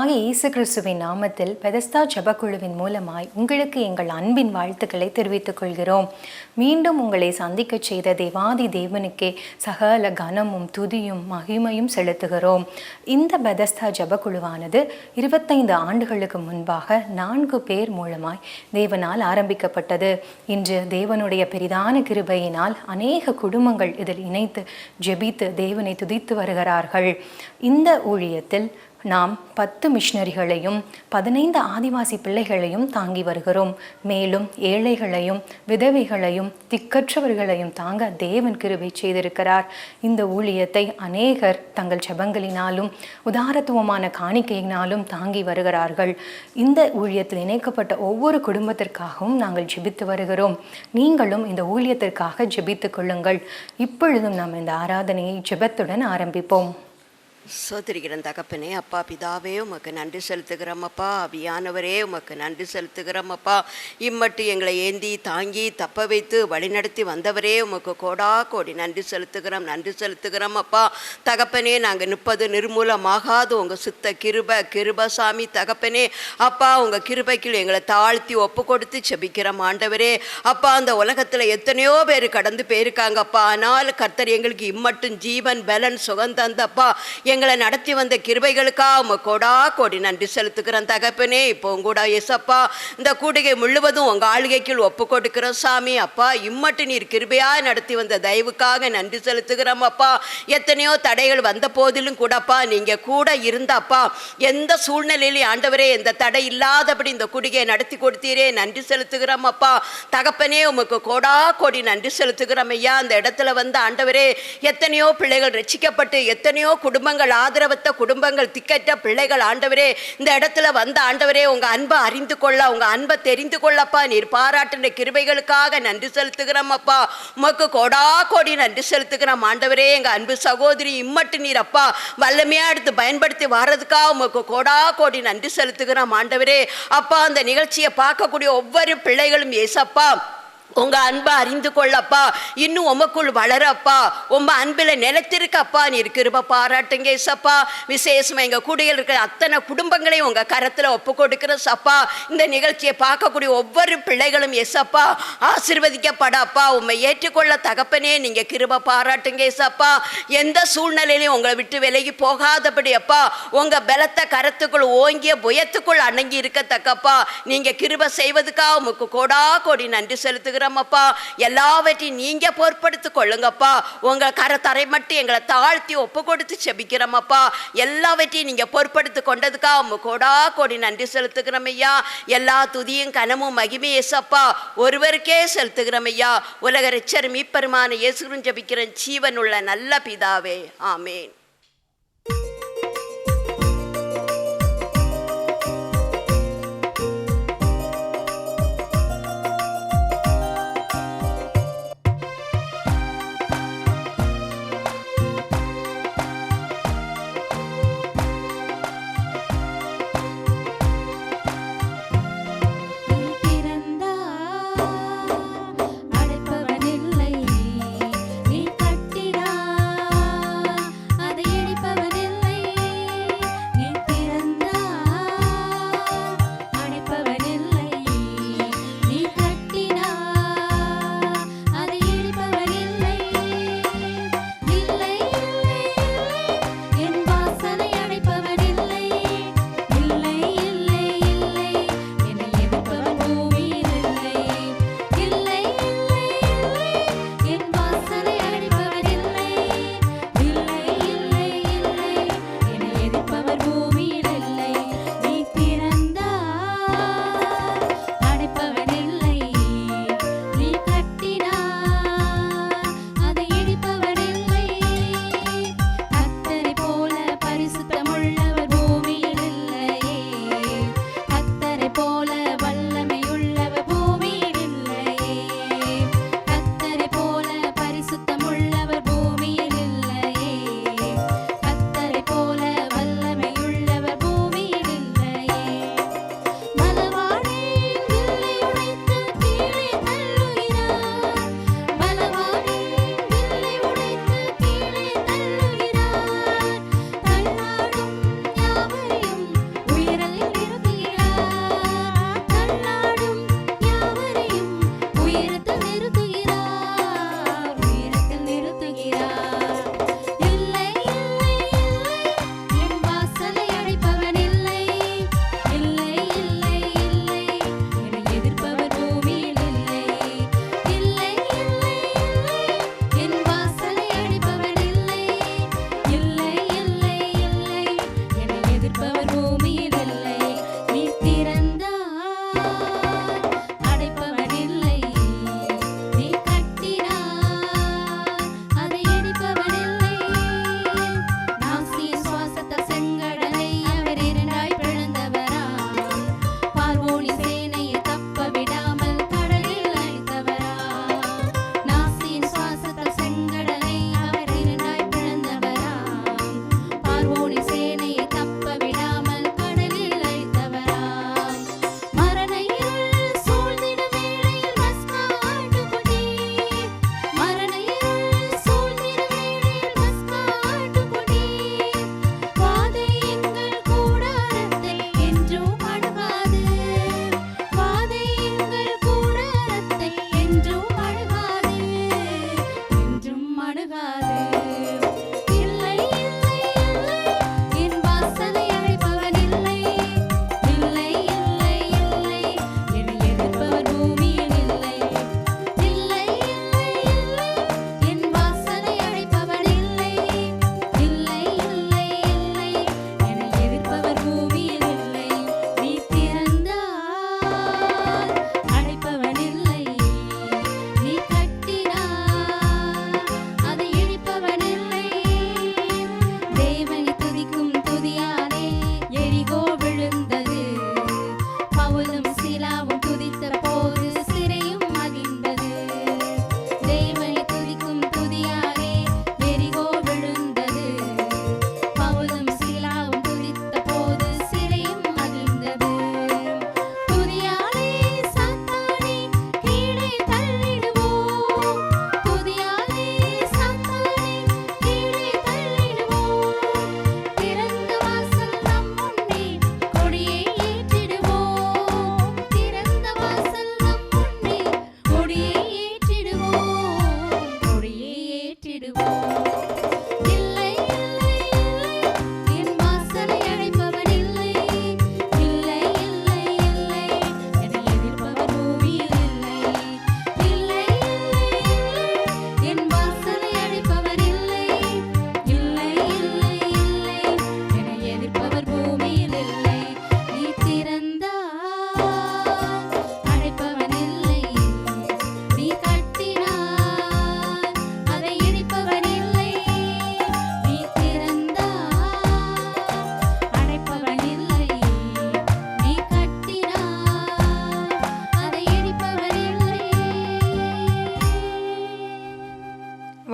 ஆண்டவராகிய இயேசு கிறிஸ்துவின் நாமத்தில் பெதஸ்தா ஜெபக்குழுவின் மூலமாய் உங்களுக்கு எங்கள் அன்பின் வாழ்த்துக்களை தெரிவித்துக் கொள்கிறோம். மீண்டும் உங்களை சந்திக்க செய்த தேவாதி தேவனுக்கே சகல கனமும் துதியும் மகிமையும் செலுத்துகிறோம். இந்த பெதஸ்தா ஜெபக்குழுவானது 25 ஆண்டுகளுக்கு முன்பாக 4 பேர் மூலமாய் தேவனால் ஆரம்பிக்கப்பட்டது. இன்று தேவனுடைய பெரிதான கிருபையினால் அநேக குடும்பங்கள் இதில் இணைத்து ஜெபித்து தேவனை துதித்து வருகிறார்கள். இந்த ஊழியத்தில் நாம் 10 மிஷனரிகளையும் 15 ஆதிவாசி பிள்ளைகளையும் தாங்கி வருகிறோம். மேலும் ஏழைகளையும் விதவைகளையும் திக்கற்றவர்களையும் தாங்க தேவன் கிருபை செய்திருக்கிறார். இந்த ஊழியத்தை அநேகர் தங்கள் ஜெபங்களினாலும் உதாரத்துவமான காணிக்கையினாலும் தாங்கி வருகிறார்கள். இந்த ஊழியத்தில் இணைக்கப்பட்ட ஒவ்வொரு குடும்பத்திற்காகவும் நாங்கள் ஜெபித்து வருகிறோம். நீங்களும் இந்த ஊழியத்திற்காக ஜெபித்துக் கொள்ளுங்கள். இப்பொழுதும் நாம் இந்த ஆராதனையை ஜெபத்துடன் ஆரம்பிப்போம். சோதரிக்கிறன் தகப்பனே, அப்பா பிதாவே உமக்கு நன்றி செலுத்துகிறோம். அப்பா அபியானவரே உமக்கு நன்றி செலுத்துகிறோம். அப்பா இம்மட்டு எங்களை ஏந்தி தாங்கி தப்ப வைத்து வழிநடத்தி வந்தவரே உமக்கு கோடா கோடி நன்றி செலுத்துகிறோம். அப்பா தகப்பனே, நாங்கள் 30 நிர்மூலமாகாது உங்கள் சுத்த கிருப சாமி தகப்பனே. அப்பா உங்கள் கிருபைக்குள் எங்களை தாழ்த்தி ஒப்பு கொடுத்து செபிக்கிறோம் ஆண்டவரே. அப்பா அந்த உலகத்தில் எத்தனையோ பேர் கடந்து போயிருக்காங்கப்பா. ஆனால் கர்த்தர் எங்களுக்கு இம்மட்டும் ஜீவன் பலன் சுகம் தந்தப்பா எங்களை நடத்தி வந்த கிருபைகளுக்காக உங்க கோடா கோடி நன்றி செலுத்துக்கிறோம் தகப்பனே. இப்போ உங்கூட ஏசப்பா இந்த கூடுகை முழுவதும் உங்கள் ஆளுகைக்குள் ஒப்பு கொடுக்கிறோம் சாமி. அப்பா இம்மட்டு நீர் கிருபையாக நடத்தி வந்த தயவுக்காக நன்றி செலுத்துகிறோம் அப்பா. எத்தனையோ தடைகள் வந்த போதிலும் கூடப்பா நீங்கள் கூட இருந்தப்பா எந்த சூழ்நிலையிலும் ஆண்டவரே எந்த தடை இல்லாதபடி இந்த கூடுகையை நடத்தி கொடுத்தீரே நன்றி செலுத்துகிறோம் அப்பா தகப்பனே. உமக்கு கோடா கோடி நன்றி செலுத்துகிறோம் ஐயா. அந்த இடத்துல வந்து ஆண்டவரே எத்தனையோ பிள்ளைகள் ரட்சிக்கப்பட்டு எத்தனையோ குடும்பங்கள் ஆதரவற்ற குடும்பங்கள் திக்கற்ற பிள்ளைகள் ஆண்டவரே இந்த இடத்துல வந்த ஆண்டவரே உங்க அன்பை அறிந்து கொள்ள உங்க அன்பை தெரிந்து கொள்ளப்பா நீர் பாராட்டின கிருபைகளுக்காக நன்றி செலுத்துகிறோம் அப்பா. உமக்கு கோடா கோடி நன்றி செலுத்துகிறோம் ஆண்டவரே. எங்க அன்பு சகோதரி இம்மட்டு நீர் அப்பா வல்லமையா எடுத்து பயன்படுத்தி வர்றதுக்காக உமக்கு கோடா கோடி நன்றி செலுத்துகிறோம் ஆண்டவரே. அப்பா அந்த நிகழ்ச்சியை பார்க்கக்கூடிய ஒவ்வொரு பிள்ளைகளும் ஏசப்பா உங்க அன்பை அறிந்து கொள்ளப்பா இன்னும் உமக்குள் வளரப்பா உங்க அன்பில் நிலைத்திருக்கப்பா நீர் கிருபை பாராட்டுங்க ஏசப்பா. விசேஷமா எங்க கூடையில் இருக்கிற அத்தனை குடும்பங்களையும் உங்க கரத்துல ஒப்பு கொடுக்கிற சப்பா. இந்த நிகழ்ச்சியை பார்க்கக்கூடிய ஒவ்வொரு பிள்ளைகளும் ஏசப்பா ஆசீர்வதிக்கப்படாப்பா உண்மை ஏற்றுக்கொள்ள தகப்பனே நீங்க கிருபை பாராட்டுங்க ஏசப்பா. எந்த சூழ்நிலையிலையும் உங்களை விட்டு விலகி போகாதபடி அப்பா உங்க பலத்த கரத்துக்குள் ஓங்கிய புயத்துக்குள் அடங்கி இருக்கத்தக்கப்பா நீங்க கிருபை செய்வதுக்காக உமக்கு கோடா கோடி நன்றி செலுத்துகிறோம் அப்பா. எல்லாவற்றையும் நீங்க பொறுப்படுத்திக் கொள்ளுங்கப்பா. உங்க கரத்தரை மட்டும் எங்களை தாழ்த்தி ஒப்பு கொடுத்து செபிக்கிறோம் அப்பா. எல்லாவற்றையும் நீங்க பொறுப்படுத்தி கொண்டதுக்கா உங்க கோடா கோடி நன்றி செலுத்துகிறோம் ஐயா. எல்லா துதியும் கனமும் மகிமையும் ஏசப்பா ஒருவருக்கே செலுத்துகிறோம் ஐயா. உலக இரட்சகர் மீட்பருமான இயேசுவின் ஜெபிக்கிற ஜீவனுள்ள நல்ல பிதாவே ஆமேன். அதை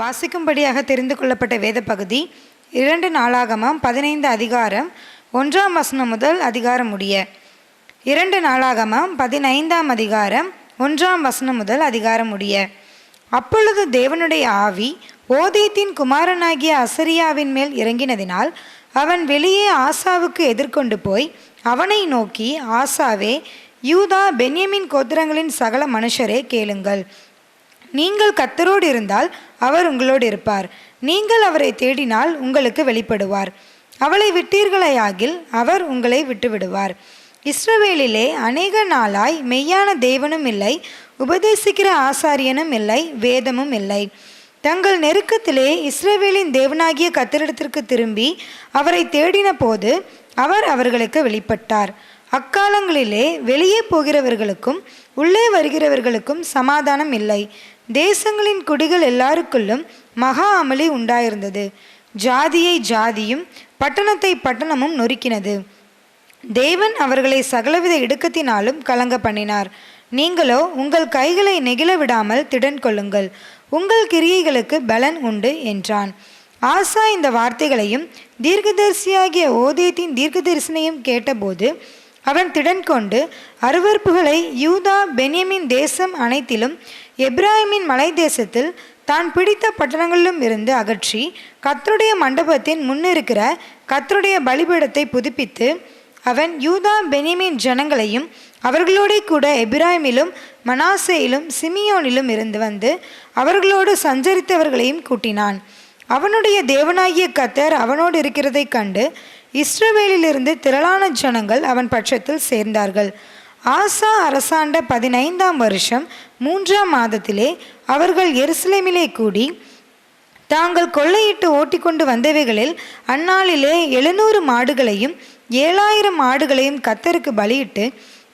வாசிக்கும்படியாக தெரிந்து கொள்ளப்பட்ட வேத பகுதி 2 நாளாகமம் 15 அதிகாரம் 1ஆம் வசனம் முதல் அதிகாரம் முடிய. 2 நாளாகமம் 15ஆம் அதிகாரம் 1ஆம் வசனம் முதல் அதிகாரம் முடிய. அப்பொழுது தேவனுடைய ஆவி ஓதேத்தின் குமாரனாகிய அசரியாவின் மேல் இறங்கினதினால் அவன் வெளியே ஆசாவுக்கு எதிர்கொண்டு போய் அவனை நோக்கி, ஆசாவே, யூதா பென்யமின் கோத்திரங்களின் சகல மனுஷரே கேளுங்கள். நீங்கள் கர்த்தரோடு இருந்தால் அவர் உங்களோடு இருப்பார். நீங்கள் அவரை தேடினால் உங்களுக்கு வெளிப்படுவார். அவளை விட்டீர்களேயாகில் அவர் உங்களை விட்டுவிடுவார். இஸ்ரவேலிலே அநேக நாளாய் மெய்யான தேவனும் இல்லை, உபதேசிக்கிற ஆசாரியனும் இல்லை, வேதமும் இல்லை. தங்கள் நெருக்கத்திலே இஸ்ரவேலின் தேவனாகிய கர்த்தரிடத்திற்கு திரும்பி அவரை தேடின போது அவர் அவர்களுக்கு வெளிப்பட்டார். அக்காலங்களிலே வெளியே போகிறவர்களுக்கும் உள்ளே வருகிறவர்களுக்கும் சமாதானம் இல்லை. தேசங்களின் குடிகள் எல்லாருக்குள்ளும் மகா அமளி உண்டாயிருந்தது. ஜாதியை ஜாதியும் பட்டணத்தை பட்டணமும் நொறுக்கினது. தேவன் அவர்களை சகலவித இடுக்கத்தினாலும் கலங்க பண்ணினார். நீங்களோ உங்கள் கைகளை நெகிழ விடாமல் திடன் கொள்ளுங்கள், உங்கள் கிரியைகளுக்கு பலன் உண்டு என்றான். ஆசா இந்த வார்த்தைகளையும் தீர்க்கதரிசியாகிய ஓதேத்தின் தீர்க்கதரிசனையும் கேட்டபோது அவன் திடன் கொண்டு அருவருப்புகளை யூதா பென்யமின் தேசம் அனைத்திலும் எப்ராயிமின் மலை தேசத்தில் தான் பிடித்த பட்டணங்களிலும் இருந்து அகற்றி கர்த்தருடைய மண்டபத்தின் முன்னிருக்கிற கர்த்தருடைய பலிபீடத்தை புதுப்பித்து அவன் யூதா பென்யமின் ஜனங்களையும் அவர்களோட கூட எப்ராயிமிலும் மனாசேயிலும் சிமியோனிலும் இருந்து வந்து அவர்களோடு சஞ்சரித்தவர்களையும் கூட்டினான். அவனுடைய தேவனாகிய கர்த்தர் அவனோடு இருக்கிறதை கண்டு இஸ்ரவேலிலிருந்து திரளான ஜனங்கள் அவன் பட்சத்தில் சேர்ந்தார்கள். ஆசா அரசாண்ட 15ஆம் வருஷம் 3ஆம் மாதத்திலே அவர்கள் எருசலேமிலே கூடி தாங்கள் கொள்ளையிட்டு ஓட்டிக்கொண்டு வந்தவைகளில் அந்நாளிலே 700 மாடுகளையும் 7000 ஆடுகளையும் கர்த்தருக்கு பலியிட்டு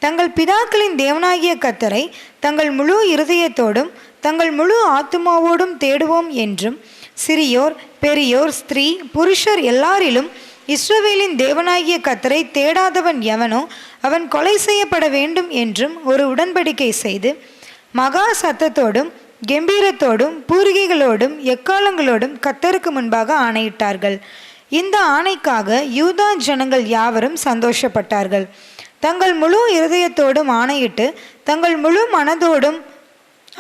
தங்கள் பிதாக்களின் தேவனாகிய கர்த்தரை தங்கள் முழு இருதயத்தோடும் தங்கள் முழு ஆத்துமாவோடும் தேடுவோம் என்றும் சிறியோர் பெரியோர் ஸ்திரீ புருஷர் எல்லாரிலும் இஸ்ரவேலின் தேவனாகிய கர்த்தரை தேடாதவன் எவனோ அவன் கொலை செய்யப்பட வேண்டும் என்றும் ஒரு உடன்படிக்கை செய்து மகா சத்தத்தோடும் கெம்பீரத்தோடும் பூரிகைகளோடும் எக்காலங்களோடும் கர்த்தருக்கு முன்பாக ஆணையிட்டார்கள். இந்த ஆணைக்காக யூதா ஜனங்கள் யாவரும் சந்தோஷப்பட்டார்கள். தங்கள் முழு இருதயத்தோடும் ஆணையிட்டு தங்கள் முழு மனதோடும்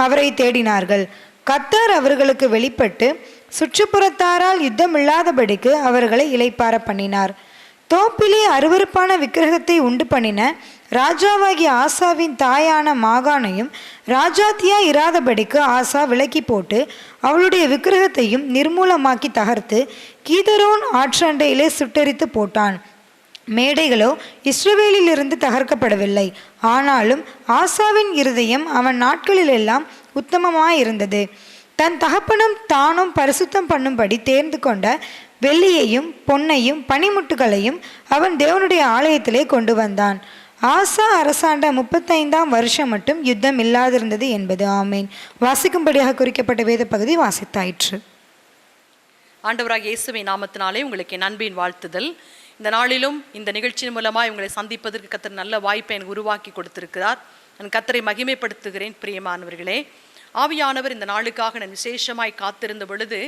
அவரை தேடினார்கள். கர்த்தர் அவர்களுக்கு வெளிப்பட்டு சுற்றுப்புறத்தாரால் யுத்தமில்லாதபடிக்கு அவர்களை இளைப்பார பண்ணினார். தோப்பிலே அருவருப்பான விக்கிரகத்தை உண்டு பண்ணின ராஜாவாகிய ஆசாவின் தாயான மாகாணையும் ராஜாத்தியா இராதபடிக்கு ஆசா விலக்கி போட்டு அவளுடைய விக்கிரகத்தையும் நிர்மூலமாக்கி தகர்த்து கீதரோன் ஆற்றண்டையிலே சுட்டெரித்து போட்டான். மேடைகளோ இஸ்ரவேலிலிருந்து தகர்க்கப்படவில்லை. ஆனாலும் ஆசாவின் இருதயம் அவன் நாட்களிலெல்லாம் உத்தமமாயிருந்தது. தன் தகப்பனும் தானும் பரிசுத்தம் பண்ணும்படி தேர்ந்து கொண்ட வெள்ளியையும் பொன்னையும் பனிமுட்டுகளையும் அவன் தேவனுடைய ஆலயத்திலே கொண்டு வந்தான். ஆசா அரசாண்ட 35ஆம் வருஷம் மட்டும் யுத்தம் இல்லாதிருந்தது என்பது. ஆமேன். வாசிக்கும்படியாக குறிக்கப்பட்ட வேத பகுதி வாசித்தாயிற்று. ஆண்டவராக இயேசுவின் நாமத்தினாலே உங்களுக்கு என் அன்பின் வாழ்த்துதல். இந்த நாளிலும் இந்த நிகழ்ச்சியின் மூலமாக உங்களை சந்திப்பதற்கு கர்த்தர் நல்ல வாய்ப்பை எனக்கு உருவாக்கி கொடுத்திருக்கிறார். நான் கர்த்தரை மகிமைப்படுத்துகிறேன். பிரியமானவர்களே, ஆவியானவர் இந்த நாளுக்காக நான் விசேஷமாய் காத்திருந்த பொழுது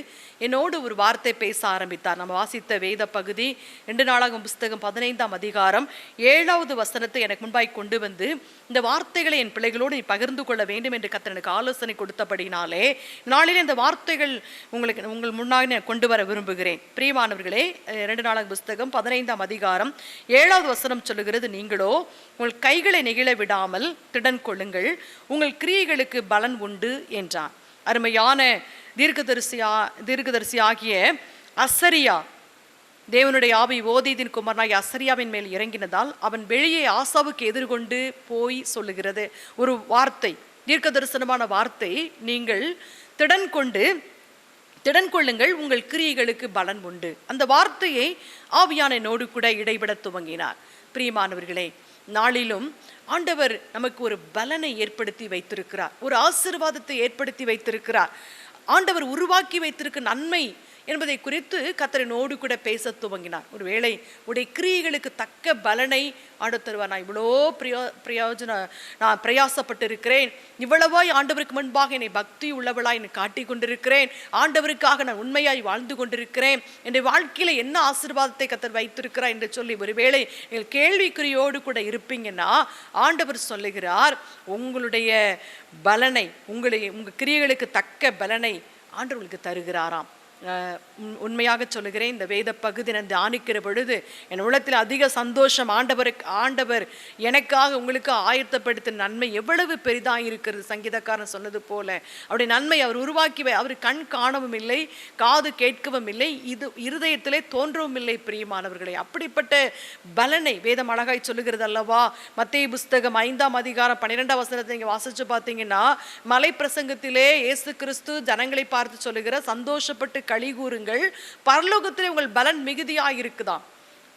என்னோடு ஒரு வார்த்தை பேச ஆரம்பித்தார். நம்ம வாசித்த வேத பகுதி 2 நாளாகமம் புஸ்தகம் 15ஆம் அதிகாரம் 7வது வசனத்தை எனக்கு முன்பாய் கொண்டு வந்து இந்த வார்த்தைகளை என் பிள்ளைகளோடு நீ பகிர்ந்து கொள்ள வேண்டும் என்று கர்த்தர் எனக்கு ஆலோசனை கொடுத்தபடினாலே நாளிலே இந்த வார்த்தைகள் உங்கள் முன்னாடி நான் கொண்டு வர விரும்புகிறேன். பிரியமானவர்களே, 2 நாளாகமம் புஸ்தகம் 15ஆம் அதிகாரம் 7வது வசனம் சொல்லுகிறது, நீங்களோ உங்கள் கைகளை நெகிழ விடாமல் திடன் கொள்ளுங்கள், உங்கள் கிரியைகளுக்கு பலன் உண்டு என்றான். அருமையான தீர்க்கதரிசி ஆகிய அசரியா, தேவனுடைய ஆவி ஓதேதின் குமாரனாகிய அசரியாவின் மேல் இறங்கினதால் அவன் வெளியே ஆசாவுக்கு எதிர்கொண்டு போய் சொல்லுகிறது ஒரு வார்த்தை, தீர்க்க தரிசனமான வார்த்தை, நீங்கள் திடன் கொள்ளுங்கள், உங்கள் கிரியைகளுக்கு பலன் உண்டு. அந்த வார்த்தையை ஆவியான என்னோடு கூட இடைபட துவங்கினார். பிரியமானவர்களே, நாளிலும் ஆண்டவர் நமக்கு ஒரு பலனை ஏற்படுத்தி வைத்திருக்கிறார், ஒரு ஆசீர்வாதத்தை ஏற்படுத்தி வைத்திருக்கிறார். ஆண்டவர் உருவாக்கி வைத்திருக்க நன்மை என்பதை குறித்து கர்த்தரினோடு கூட பேச துவங்கினார். ஒருவேளை உடைய கிரியைகளுக்கு தக்க பலனை ஆண்டவர் தருவார். நான் இவ்வளோ நான் பிரயாசப்பட்டு இருக்கிறேன், இவ்வளவாய் ஆண்டவருக்கு முன்பாக என்னை பக்தி உள்ளவளாய் என்னை காட்டி கொண்டிருக்கிறேன், ஆண்டவருக்காக நான் உண்மையாய் வாழ்ந்து கொண்டிருக்கிறேன், என்னுடைய வாழ்க்கையில என்ன ஆசீர்வாதத்தை கர்த்தர் வைத்திருக்கிறார் என்று சொல்லி ஒருவேளை நீங்கள் கேள்விக்குறியோடு கூட இருப்பீங்கன்னா ஆண்டவர் சொல்லுகிறார், உங்களுடைய பலனை, உங்கள் கிரியைகளுக்கு தக்க பலனை ஆண்டவர் உங்களுக்கு தருகிறாராம். உண்மையாக சொல்லுகிறேன், இந்த வேத பகுதி நான் தியானிக்கிற பொழுது என் உள்ளத்தில் அதிக சந்தோஷம். ஆண்டவர் எனக்காக உங்களுக்கு ஆயத்தப்படுத்த நன்மை எவ்வளவு பெரிதாக இருக்கிறது. சங்கீதக்காரன் சொன்னது போல அவருடைய நன்மை அவர் உருவாக்கி அவர் கண் காணவும் இல்லை, காது கேட்கவும் இல்லை, இது இருதயத்திலே தோன்றவும் இல்லை. பிரியமானவர்களே, அப்படிப்பட்ட பலனை வேதம் அழகாய் சொல்லுகிறது அல்லவா? மத்தேயு புஸ்தகம் 5ஆம் அதிகாரம் 12ஆம் வசனத்தை நீங்க வாசிச்சு பார்த்தீங்கன்னா, மலை பிரசங்கத்திலே இயேசு கிறிஸ்து ஜனங்களை பார்த்து சொல்லுகிற, சந்தோஷப்பட்டு களி கூறுங்கள், பரலோகத்திலே உங்கள் பலன் மிகுதியாக இருக்குதாம்.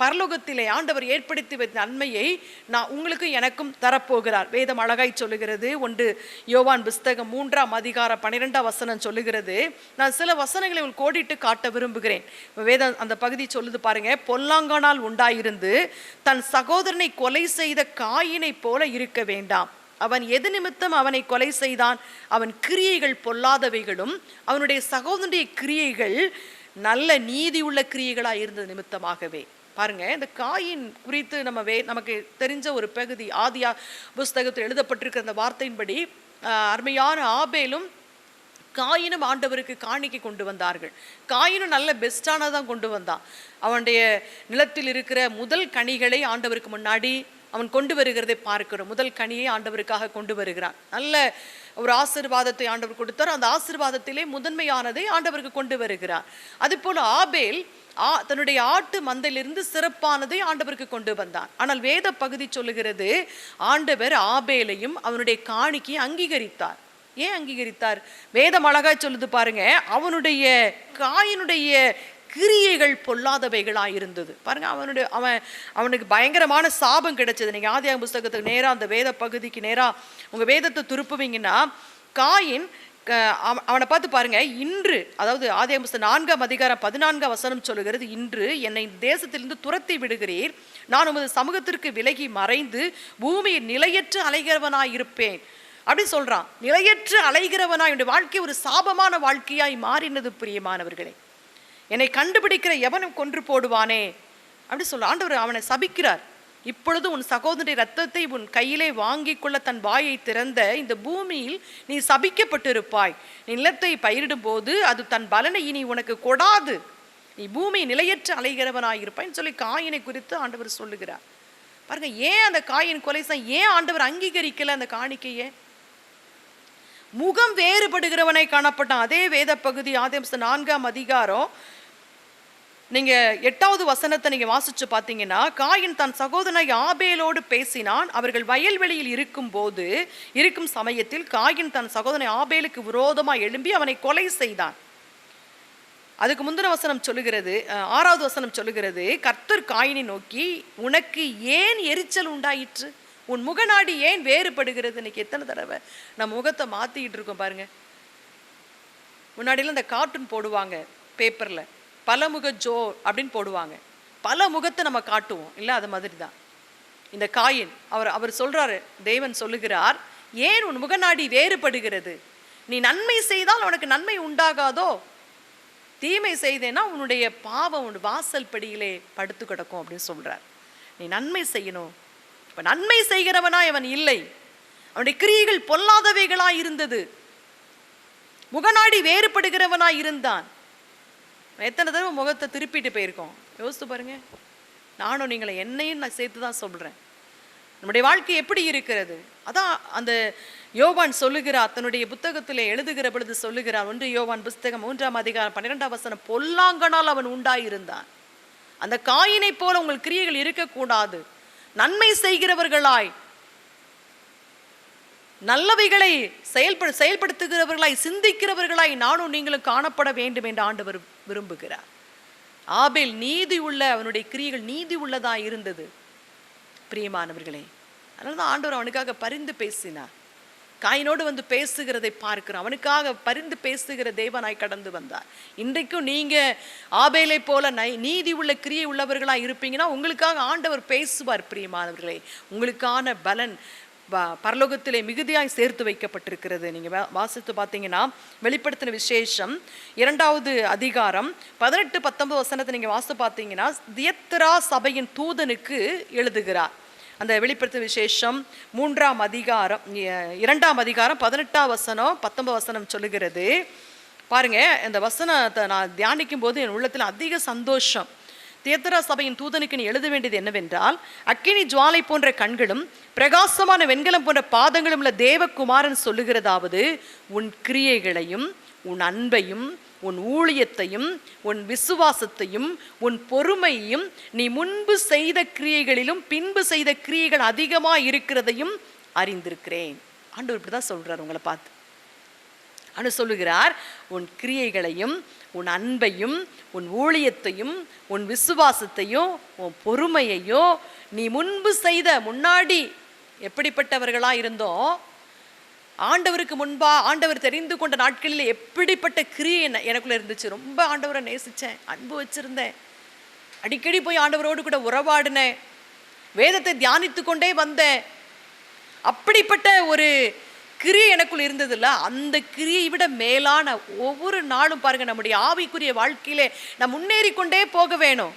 பரலோகத்திலே ஆண்டவர் ஏற்படுத்தி வைத்த நன்மையை நான் உங்களுக்கு எனக்கும் தரப்போகிறார். வேதம் அழகாய் சொல்லுகிறது. 1 யோவான் புஸ்தகம் 3ஆம் அதிகாரம் 12ஆம் வசனம் சொல்லுகிறது. நான் சில வசனங்களை உங்களுக்கு கோடிட்டு காட்ட விரும்புகிறேன். வேதம் அந்த பகுதி சொல்லுது பாருங்க. பொல்லாங்கானால் உண்டாயிருந்து தன் சகோதரனை கொலை செய்த காயினை போல இருக்க வேண்டாம். அவன் எது நிமித்தம் அவனை கொலை செய்தான்? அவன் கிரியைகள் பொல்லாதவைகளும் அவனுடைய சகோதரனுடைய கிரியைகள் நல்ல நீதி உள்ள கிரியைகளாக இருந்தது நிமித்தமாகவே. பாருங்க, இந்த காயின் குறித்து நமக்கு தெரிஞ்ச ஒரு பகுதி ஆதியா புஸ்தகத்தில் எழுதப்பட்டிருக்கிற அந்த வார்த்தையின்படி அருமையான ஆபேலும் காயினும் ஆண்டவருக்கு காணிக்கை கொண்டு வந்தார்கள். காயினும் நல்ல பெஸ்டானதான் கொண்டு வந்தான். அவனுடைய நிலத்தில் இருக்கிற முதல் கனிகளை ஆண்டவருக்கு முன்னாடி அவன் கொண்டு வருகிறதை பார்க்கிறோம். முதல் கனியை ஆண்டவருக்காக கொண்டு வருகிறான். நல்ல ஒரு ஆசீர்வாதத்தை ஆண்டவர் கொடுத்தார். அந்த ஆசீர்வாதத்திலே முதன்மையானதை ஆண்டவருக்கு கொண்டு வருகிறார். அதுபோல ஆபேல் தன்னுடைய ஆட்டு மந்தையிலிருந்து சிறப்பானதை ஆண்டவருக்கு கொண்டு வந்தான். ஆனால் வேத பகுதி சொல்லுகிறது, ஆண்டவர் ஆபேலையும் அவனுடைய காணிக்கையை அங்கீகரித்தார். ஏன் அங்கீகரித்தார்? வேதம் அழகாய் சொல்லுது பாருங்க. அவனுடைய காயினுடைய கிரியைகள் பொல்லாதவைகளாக இருந்தது. பாருங்க, அவனுக்கு பயங்கரமான சாபம் கிடைச்சது. நீங்க ஆதியாகம புஸ்தகத்துக்கு நேராக அந்த வேத பகுதிக்கு நேராக உங்க வேதத்தை திருப்புவீங்கன்னா, காயின் அவனை பார்த்து பாருங்க, இன்று, அதாவது ஆதியாகம புஸ்தகம் 4ஆம் அதிகாரம் 14ஆம் வசனம் சொல்லுகிறது, இன்று என்னை தேசத்திலிருந்து துரத்தி விடுகிறீர், நான் உமது சமூகத்திற்கு விலகி மறைந்து பூமியை நிலையற்று அலைகிறவனாய் இருப்பேன் அப்படி சொல்றான். நிலையற்று அலைகிறவனாய், என்னுடைய வாழ்க்கை ஒரு சாபமான வாழ்க்கையாய் மாறினது. பிரியமானவர்களே, என்னை கண்டுபிடிக்கிற எவனும் கொன்று போடுவானே அப்படி சொல்ல ஆண்டவர் அவனை சபிக்கிறார். இப்பொழுது உன் சகோதரனுடைய ரத்தத்தை உன் கையிலே வாங்கி கொள்ள தன் வாயை திறந்த இந்த பூமியில் நீ சபிக்கப்பட்டிருப்பாய். நீ நிலத்தை பயிரிடும் போது அது தன் பலனை இனி உனக்கு கொடாது, நீ பூமியை நிலையற்று அலைகிறவனாயிருப்பாய்ன்னு சொல்லி காயினை குறித்து ஆண்டவர் சொல்லுகிறார். பாருங்க, ஏன் அந்த காயின் கொலை ஏன் ஆண்டவர் அங்கீகரிக்கல அந்த காணிக்கையே? முகம் வேறுபடுகிறவனை காணப்பட்டான். அதே வேத பகுதி ஆதியாகமம் 4ஆம் அதிகாரம் நீங்க 8வது வசனத்தை நீங்க வாசிச்சு பார்த்தீங்கன்னா, காயின் தன் சகோதரனை ஆபேலோடு பேசினான். அவர்கள் வயல்வெளியில் இருக்கும் சமயத்தில் காயின் தன் சகோதரனை ஆபேலுக்கு விரோதமாக எழும்பி அவனை கொலை செய்தான். அதுக்கு முந்தின வசனம் சொல்லுகிறது, 6வது வசனம் சொல்லுகிறது, கர்த்தர் காயினை நோக்கி, உனக்கு ஏன் எரிச்சல் உண்டாயிற்று? உன் முகநாடி ஏன் வேறுபடுகிறது? இன்னைக்கு எத்தனை தடவை நம்ம முகத்தை மாத்திக்கிட்டு இருக்கோம் பாருங்க. முன்னாடியெல்லாம் இந்த கார்ட்டூன் போடுவாங்க பேப்பர்ல, பலமுக ஜோ அப்படின்னு போடுவாங்க. பல முகத்தை நம்ம காட்டுவோம் இல்லை? அது மாதிரி தான் இந்த காயின். அவர் சொல்றாரு, தேவன் சொல்லுகிறார், ஏன் உன் முகநாடி வேறுபடுகிறது? நீ நன்மை செய்தால் உனக்கு நன்மை உண்டாகாதோ? தீமை செய்தேன்னா உன்னுடைய பாவம் உன் வாசல் படியிலே படுத்து கிடக்கும் அப்படின்னு சொல்றார். நீ நன்மை செய்யணும். இப்ப நன்மை செய்கிறவனாய் அவன் இல்லை, அவனுடைய கிரியைகள் பொல்லாதவைகளாய் இருந்தது, முகநாடி வேறுபடுகிறவனாய் இருந்தான். எத்தனை தடவை முகத்தை திருப்பிட்டு போயிருக்கோம் யோசித்து பாருங்க. நானும் நீங்களை என்னையும் நான் சேர்த்து தான் சொல்றேன். நம்முடைய வாழ்க்கை எப்படி இருக்கிறது? அதான் அந்த யோவான் சொல்லுகிறார், தன்னுடைய புத்தகத்திலே எழுதுகிற பொழுது சொல்லுகிறார், 1 யோவான் புஸ்தகம் 3ஆம் அதிகாரம் 12ஆம் வசனம், பொல்லாங்கனால் அவன் உண்டாயிருந்தான். அந்த காயினை போல உங்கள் கிரியைகள் இருக்கக்கூடாது. நன்மை செய்கிறவர்களாய், நல்லவைகளை செயல்படுத்துகிறவர்களாய், சிந்திக்கிறவர்களாய் நானும் நீங்களும் காணப்பட வேண்டும் என்று ஆண்டவர் விரும்புகிறார். ஆபேல் நீதி உள்ள, அவனுடைய கிரியைகள் நீதி உள்ளதா இருந்தது. பிரியமானவர்களே, அதனால தான் ஆண்டவர் அவனுக்காக பரிந்து பேசினார். காயினோடு வந்து பேசுகிறதை பார்க்கிறோம். அவனுக்காக பரிந்து பேசுகிற தேவனாய் கடந்து வந்தார். இன்றைக்கும் நீங்க ஆபேலை போல நீதி உள்ள கிரியை உள்ளவர்களா இருப்பீங்கன்னா உங்களுக்காக ஆண்டவர் பேசுவார். பிரியமானவர்களே, உங்களுக்கான பலன் பரலோகத்திலே மிகுதியாய் சேர்த்து வைக்கப்பட்டிருக்கிறது. நீங்க வாசித்து பார்த்தீங்கன்னா வெளிப்படுத்தின விசேஷம் 2வது அதிகாரம் 18-19 வசனத்தை நீங்க வாசித்து பார்த்தீங்கன்னா தியத்திரா சபையின் தூதனுக்கு எழுதுகிறார். அந்த வெளிப்படுத்தின விசேஷம் 3ஆம் அதிகாரம் 2ஆம் அதிகாரம் 18ஆம் வசனம் 19 வசனம் சொல்லுகிறது. பாருங்க, இந்த வசனத்தை நான் தியானிக்கும் போது என் உள்ளத்தில் அதிக சந்தோஷம். தியத்திரா சபையின் தூதனுக்கு நீ எழுத வேண்டியது என்னவென்றால், அக்கினி ஜுவாலை போன்ற கண்களும் பிரகாசமான வெண்கலம் போன்ற பாதங்களும் உள்ள தேவகுமாரன் சொல்லுகிறதாவது, உன் கிரியைகளையும் உன் அன்பையும் உன் ஊழியத்தையும் உன் விசுவாசத்தையும் உன் பொறுமையையும் நீ முன்பு செய்த கிரியைகளிலும் பின்பு செய்த கிரியைகள் அதிகமாக இருக்கிறதையும் அறிந்திருக்கிறேன். ஆண்டவர் இப்படி தான் சொல்றார் உங்களை பார்த்து. ஆண்டவர் சொல்லுகிறார், உன் கிரியைகளையும் உன் அன்பையும் உன் ஊழியத்தையும் உன் விசுவாசத்தையும் உன் பொறுமையையும் நீ முன்பு செய்த, முன்னாடி எப்படிப்பட்டவர்களா இருந்தோம், ஆண்டவருக்கு முன்பா ஆண்டவர் தெரிந்து கொண்ட நாட்களில் எப்படிப்பட்ட கிரியை எனக்குள்ள இருந்துச்சு. ரொம்ப ஆண்டவரை நேசித்தேன், அன்பு வச்சிருந்தேன், அடிக்கடி போய் ஆண்டவரோடு கூட உறவாடினேன், வேதத்தை தியானித்து கொண்டே வந்தேன். அப்படிப்பட்ட ஒரு கிரியை எனக்குள் இருந்தது இல்லை. அந்த கிரியை விட மேலான ஒவ்வொரு நாளும் பாருங்க, நம்முடைய ஆவிக்குரிய வாழ்க்கையிலே நாம் முன்னேறி கொண்டே போக வேணும்.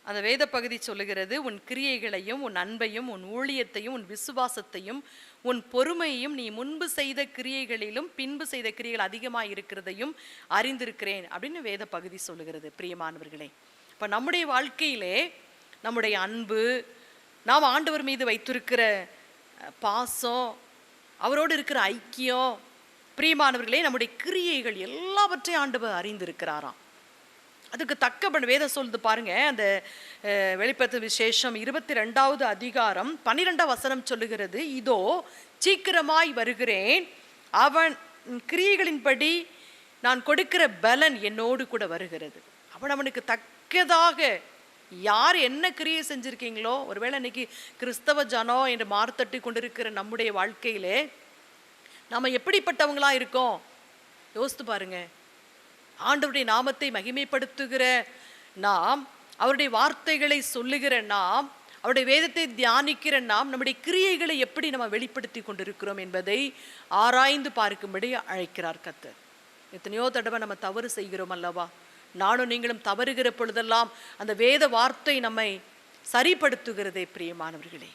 அந்த வேத பகுதி சொல்லுகிறது, உன் கிரியைகளையும் உன் அன்பையும் உன் ஊழியத்தையும் உன் விசுவாசத்தையும் உன் பொறுமையையும் நீ முன்பு செய்த கிரியைகளிலும் பின்பு செய்த கிரியைகள் அதிகமாக இருக்கிறதையும் அறிந்திருக்கிறேன் அப்படின்னு வேத பகுதி சொல்லுகிறது. பிரியமானவர்களே, இப்போ நம்முடைய வாழ்க்கையிலே நம்முடைய அன்பு, நாம் ஆண்டவர் மீது வைத்திருக்கிற பாசம், அவரோடு இருக்கிற ஐக்கியம், பிரியமானவர்களே, நம்முடைய கிரியைகள் எல்லாவற்றையும் ஆண்டவர் அறிந்திருக்கிறாராம். அதுக்கு தக்க வேதம் சொல்லுது பாருங்க. அந்த வெளிப்படுத்தின விசேஷம் 22வது அதிகாரம் 12ஆம் வசனம் சொல்லுகிறது, இதோ சீக்கிரமாய் வருகிறேன், அவன் கிரியைகளின்படி நான் கொடுக்கிற பலன் என்னோடு கூட வருகிறது. அவனுக்கு தக்கதாக யார் என்ன கிரியை செஞ்சிருக்கீங்களோ, ஒருவேளை இன்னைக்கு கிறிஸ்தவ ஜனம் என்று மார்த்தட்டி கொண்டிருக்கிற நம்முடைய வாழ்க்கையிலே நம்ம எப்படிப்பட்டவங்களா இருக்கோம் யோசித்து பாருங்க. ஆண்டவருடைய நாமத்தை மகிமைப்படுத்துகிற நாம், அவருடைய வார்த்தைகளை சொல்லுகிற நாம், அவருடைய வேதத்தை தியானிக்கிற நாம், நம்முடைய கிரியைகளை எப்படி நம்ம வெளிப்படுத்தி கொண்டிருக்கிறோம் என்பதை ஆராய்ந்து பார்க்கும்படி அழைக்கிறார் கர்த்தர். எத்தனையோ தடவை நம்ம தவறு செய்கிறோம் அல்லவா? நானும் நீங்களும் தவறுகிற பொழுதெல்லாம் அந்த வேத வார்த்தை நம்மை சரிப்படுத்துகிறதே. பிரியமானவர்களே,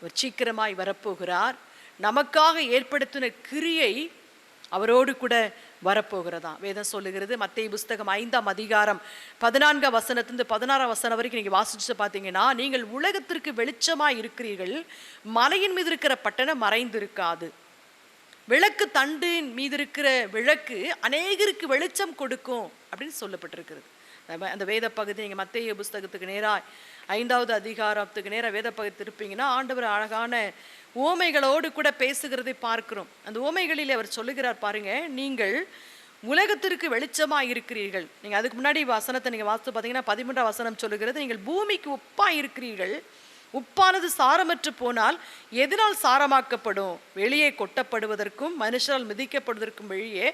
அவர் சீக்கிரமாய் வரப்போகிறார். நமக்காக ஏற்படுத்தின கிரியை அவரோடு கூட வரப்போகிறதா வேதம் சொல்லுகிறது. மத்தேயு புஸ்தகம் 5ஆம் அதிகாரம் 14ஆம் வசனத்திலிருந்து 16ஆம் வசனம் வரைக்கும் நீங்கள் வாசிச்சு பார்த்தீங்கன்னா, நீங்கள் உலகத்திற்கு வெளிச்சமாக இருக்கிறீர்கள், மலையின் மீது இருக்கிற பட்டணம் மறைந்திருக்காது. விளக்கு தண்டின் மீது இருக்கிற விளக்கு அநேகருக்கு வெளிச்சம் கொடுக்கும் அப்படின்னு சொல்லப்பட்டிருக்கிறது. அந்த வேத பகுதி நீங்கள் மத்தேயு புஸ்தகத்துக்கு நேராக 5வது அதிகாரத்துக்கு நேராக வேத பகுதி இருப்பீங்கன்னா, ஆண்டவர் அழகான ஓமைகளோடு கூட பேசுகிறதை பார்க்கிறோம். அந்த ஓமைகளில் அவர் சொல்லுகிறார் பாருங்க, நீங்கள் உலகத்திற்கு வெளிச்சமாக இருக்கிறீர்கள். நீங்கள் அதுக்கு முன்னாடி வசனத்தை நீங்கள் வாசித்து பார்த்தீங்கன்னா 13ஆம் வசனம் சொல்லுகிறது, நீங்கள் பூமிக்கு உப்பாக இருக்கிறீர்கள். உப்பானது சாரமற்று போனால் எதனால் சாரமாக்கப்படும்? வெளியே கொட்டப்படுவதற்கும் மனுஷரால் மிதிக்கப்படுவதற்கும் வெளியே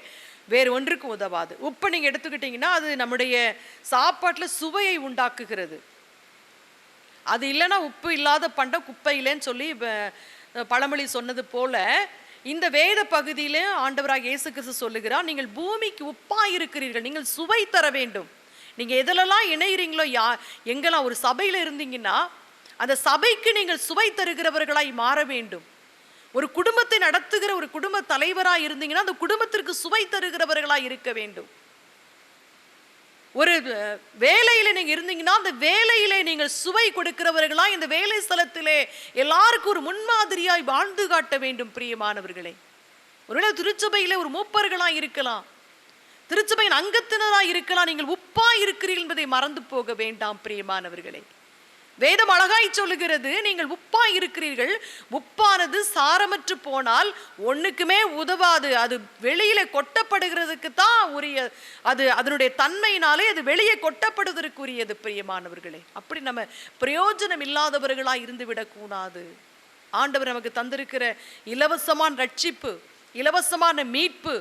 வேறு ஒன்றுக்கு உதவாது. உப்பை நீங்கள் எடுத்துக்கிட்டிங்கன்னா அது நம்முடைய சாப்பாட்டில் சுவையை உண்டாக்குகிறது. அது இல்லைன்னா உப்பு இல்லாத பண்டம் குப்பை இல்லைன்னு சொல்லி பழமொழி சொன்னது போல இந்த வேத பகுதியிலே ஆண்டவராக இயேசு கிறிஸ்து சொல்லுகிறார், நீங்கள் பூமிக்கு உப்பாக இருக்கிறீர்கள், நீங்கள் சுவை தர வேண்டும். நீங்கள் எதிலெல்லாம் இணைகிறீங்களோ, எங்கெல்லாம் ஒரு சபையில் இருந்தீங்கன்னா அந்த சபைக்கு நீங்கள் சுவை தருகிறவர்களாய் மாற வேண்டும். ஒரு குடும்பத்தை நடத்துகிற ஒரு குடும்ப தலைவராக இருந்தீங்கன்னா அந்த குடும்பத்திற்கு சுவை தருகிறவர்களாக இருக்க வேண்டும். ஒரு வேலையில நீங்க இருந்தீங்கன்னா அந்த வேலையிலே நீங்கள் சுவை கொடுக்கிறவர்களா இந்த வேலை ஸ்தலத்திலே எல்லாருக்கும் ஒரு முன்மாதிரியாய் வாழ்ந்து காட்ட வேண்டும். பிரியமானவர்களே, ஒருவேளை திருச்சபையிலே ஒரு மூப்பர்களா இருக்கலாம், திருச்சபையின் அங்கத்தினராக இருக்கலாம், நீங்கள் உப்பா இருக்கிறீர்கள் என்பதை மறந்து போக வேண்டாம். பிரியமானவர்களே, வேதம் அழகாய் சொல்லுகிறது, நீங்கள் உப்பா இருக்கிறீர்கள். உப்பானது சாரமற்று போனால் ஒண்ணுக்குமே உதவாது. அது வெளியில கொட்டப்படுகிறதுக்கு தான் உரிய, அது அதனுடைய தன்மையினாலே அது வெளியே கொட்டப்படுவதற்குரியது. பிரியமானவர்களே, அப்படி நம்ம பிரயோஜனம் இல்லாதவர்களா இருந்து விடக்கூடாது. ஆண்டவர் நமக்கு தந்திருக்கிற இலவசமான ரட்சிப்பு, இலவசமான மீட்பு,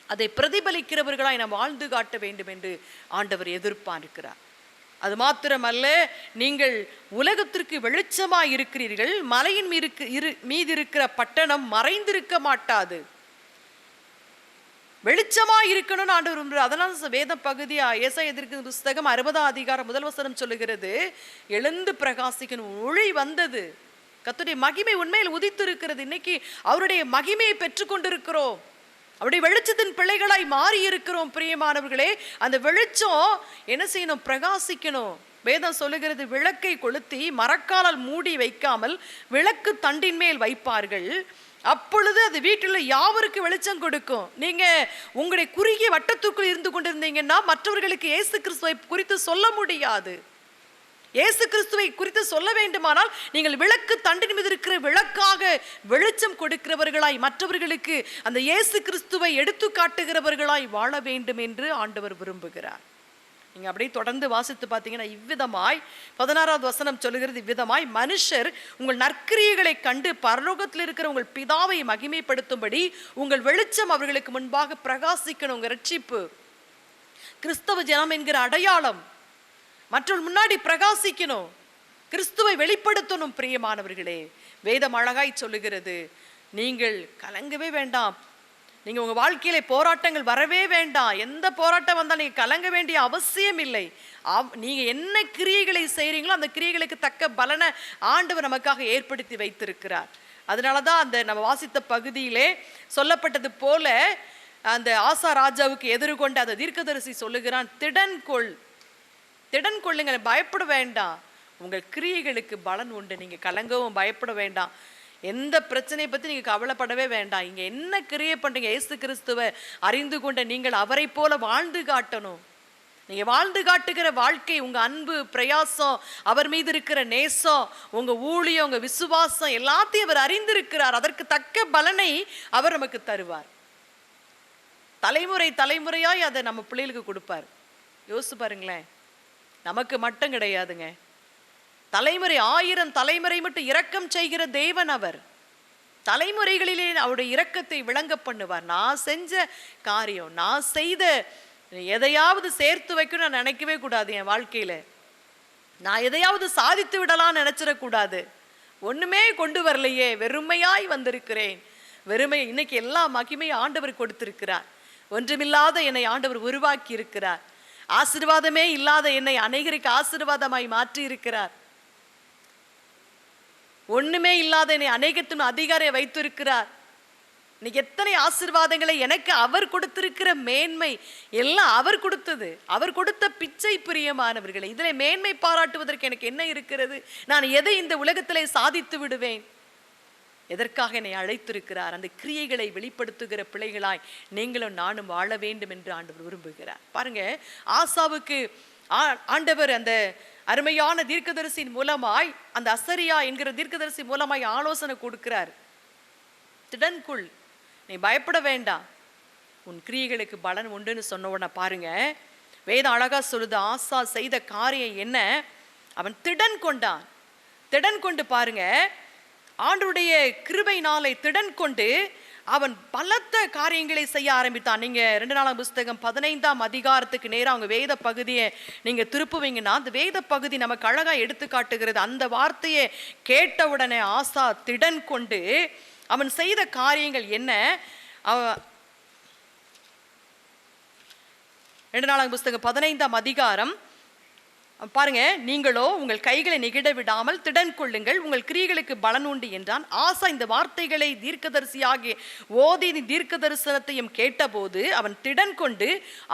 அதை பிரதிபலிக்கிறவர்களாய் நாம் வாழ்ந்து காட்ட வேண்டும் என்று ஆண்டவர் எதிர்பார்க்கிறார். அது மாத்திரமல்ல, நீங்கள் உலகத்திற்கு வெளிச்சமாய் இருக்கிறீர்கள். மலையின் மீது இருக்கிற பட்டணம் மறைந்திருக்க மாட்டாது. வெளிச்சமாய் இருக்கணும்னு ஆண்டவர் விரும்புகிறார். அதனால வேத பகுதியா ஏசாயா தீர்க்கதரிசி புஸ்தகம் 60 அதிகாரம் 1 சொல்லுகிறது, எழுந்து பிரகாசிக்கணும், ஒளி வந்தது, கர்த்தருடைய மகிமை உண்மையில் உதித்து இருக்கிறது. இன்னைக்கு அவருடைய மகிமையை பெற்றுக்கொண்டிருக்கிறோம், அவருடைய வெளிச்சத்தின் பிள்ளைகளாய் மாறி இருக்கிறோம். பிரியமானவர்களே, அந்த வெளிச்சம் என்ன செய்யணும்? பிரகாசிக்கணும். வேதம் சொல்லுகிறது, விளக்கை கொளுத்தி மரக்காலால் மூடி வைக்காமல் விளக்கு தண்டின் மேல் வைப்பார்கள், அப்பொழுது அது வீட்டில் யாவருக்கு வெளிச்சம் கொடுக்கும். நீங்க உங்களுடைய குறுகிய வட்டத்துக்குள் இருந்து கொண்டிருந்தீங்கன்னா மற்றவர்களுக்கு இயேசு கிறிஸ்துவை குறித்து சொல்ல முடியாது. இயேசு கிறிஸ்துவை குறித்து சொல்ல வேண்டுமானால் நீங்கள் விளக்கு தண்டின் மீது இருக்கிற விளக்காக வெளிச்சம் கொடுக்கிறவர்களாய், மற்றவர்களுக்கு அந்த இயேசு கிறிஸ்துவை எடுத்து காட்டுகிறவர்களாய் வாழ வேண்டும் என்று ஆண்டவர் விரும்புகிறார். நீங்க அப்படியே தொடர்ந்து வாசித்து பார்த்தீங்கன்னா, இவ்விதமாய் 16வது வசனம் சொல்லுகிறது, இவ்விதமாய் மனுஷர் உங்கள் நற்கிரியைகளை கண்டு பரலோகத்தில் இருக்கிற உங்கள் பிதாவை மகிமைப்படுத்தும்படி உங்கள் வெளிச்சம் அவர்களுக்கு முன்பாக பிரகாசிக்கணும். உங்க ரட்சிப்பு, கிறிஸ்தவ ஜனம் என்கிற அடையாளம் மற்றவர்கள் முன்னாடி பிரகாசிக்கணும், கிறிஸ்துவை வெளிப்படுத்தணும். பிரியமானவர்களே, வேதம் அழகாய் சொல்லுகிறது, நீங்கள் கலங்கவே வேண்டாம். நீங்க உங்க வாழ்க்கையில போராட்டங்கள் வரவே வேண்டாம். எந்த போராட்டம் வந்தாலும் நீங்க கலங்க வேண்டிய அவசியம் இல்லை. நீங்க என்ன கிரியைகளை செய்றீங்களோ அந்த கிரியைகளுக்கு தக்க பலனை ஆண்டவர் நமக்காக ஏற்படுத்தி வைத்திருக்கிறார். அதனாலதான் அந்த நம்ம வாசித்த பகுதியிலே சொல்லப்பட்டது போல அந்த ஆசா ராஜாவுக்கு எதிர்கொண்ட அந்த தீர்க்கதரிசி சொல்லுகிறான், திடன் கொள்ளுங்க, பயப்பட வேண்டாம், உங்கள் கிரியைகளுக்கு பலன் உண்டு, நீங்க கலங்கவும் பயப்பட வேண்டாம், எந்த பிரச்சனையை பத்தி நீங்க கவலைப்படவே வேண்டாம். இங்க என்ன கிரியை பண்றீங்க? இயேசு கிறிஸ்துவை அறிந்து கொண்ட நீங்கள் அவரை போல வாழ்ந்து காட்டணும். நீங்க வாழ்ந்து காட்டுகிற வாழ்க்கை, உங்க அன்பு, பிரயாசம், அவர் மீது இருக்கிற நேசம், உங்க ஊழியம், உங்க விசுவாசம் எல்லாத்தையும் அவர் அறிந்திருக்கிறார். அதற்கு தக்க பலனை அவர் நமக்கு தருவார். தலைமுறையாய் அதை நம்ம பிள்ளைகளுக்கு கொடுப்பார். யோசிச்சு பாருங்களேன், நமக்கு மட்டும் கிடையாதுங்க, தலைமுறை 1000 தலைமுறை மட்டும் இரக்கம் செய்கிற தேவன் அவர். தலைமுறைகளிலே அவருடைய இரக்கத்தை விளங்க பண்ணுவார். நான் செஞ்ச காரியம், நான் செய்த எதையாவது சேர்த்து வைக்கணும் நான் நினைக்கவே கூடாது. என் வாழ்க்கையில நான் எதையாவது சாதித்து விடலாம்னு நினைச்சிடக்கூடாது. ஒண்ணுமே கொண்டு வரலையே, வெறுமையாய் வந்திருக்கிறேன். வெறுமை, இன்னைக்கு எல்லா மகிமையும் ஆண்டவர் கொடுத்திருக்கிறார். ஒன்றுமில்லாத என்னை ஆண்டவர் உருவாக்கி இருக்கிறார். ஆசீர்வாதமே இல்லாத என்னை அநேகருக்கு ஆசீர்வாதமாய் மாற்றி இருக்கிறார். ஒண்ணுமே இல்லாத என்னை அநேகத்தின் அதிகாரியை வைத்திருக்கிறார். இன்னைக்கு எத்தனை ஆசீர்வாதங்களை எனக்கு அவர் கொடுத்திருக்கிற மேன்மை எல்லாம் அவர் கொடுத்தது, அவர் கொடுத்த பிச்சை. பிரியமானவர்களே, இதில் மேன்மை பாராட்டுவதற்கு எனக்கு என்ன இருக்கிறது? நான் எதை இந்த உலகத்திலே சாதித்து விடுவேன்? எதற்காக என்னை அழைத்திருக்கிறார்? அந்த கிரியைகளை வெளிப்படுத்துகிற பிள்ளைகளாய் நீங்களும் நானும் வாழ வேண்டும் என்று ஆண்டவர் விரும்புகிறார். பாருங்க, ஆசாவுக்கு ஆண்டவர் அந்த அருமையான தீர்க்கதரிசியின் மூலமாய், அந்த அசரியா என்கிற தீர்க்கதரிசி மூலமாய் ஆலோசனை கொடுக்கிறார். திடன்குள், நீ பயப்பட வேண்டாம், உன் கிரியைகளுக்கு பலன் உண்டுன்னு சொன்ன உடனே பாருங்க, வேதம் அழகா சொல்லுது, ஆசா செய்த காரியம் என்ன? அவன் திடன் கொண்டான். திடன் கொண்டு பாருங்க, ஆண்டவருடைய கிருபையினாலே திடன் கொண்டு அவன் பலத்த காரியங்களை செய்ய ஆரம்பித்தான். நீங்க 2 நாளாம் புஸ்தகம் 15ஆம் அதிகாரத்துக்கு நேரம் அவங்க வேத பகுதியை நீங்க திருப்புவீங்கன்னா, அந்த வேத பகுதி நமக்கு அழகா எடுத்து காட்டுகிறது. அந்த வார்த்தையை கேட்டவுடனே ஆசா திடன் கொண்டு அவன் செய்த காரியங்கள் என்ன? 2 நாளாம் புஸ்தகம் 15ஆம் அதிகாரம் பாருங்க, நீங்களோ உங்கள் கைகளை நெகிட விடாமல் திடன் கொள்ளுங்கள், உங்கள் கிரியைகளுக்கு பலன் உண்டு என்றான். ஆசா இந்த வார்த்தைகளை தீர்க்கதரிசியாகிய ஓதியின் தீர்க்க தரிசனத்தையும் கேட்டபோது அவன் திடன் கொண்டு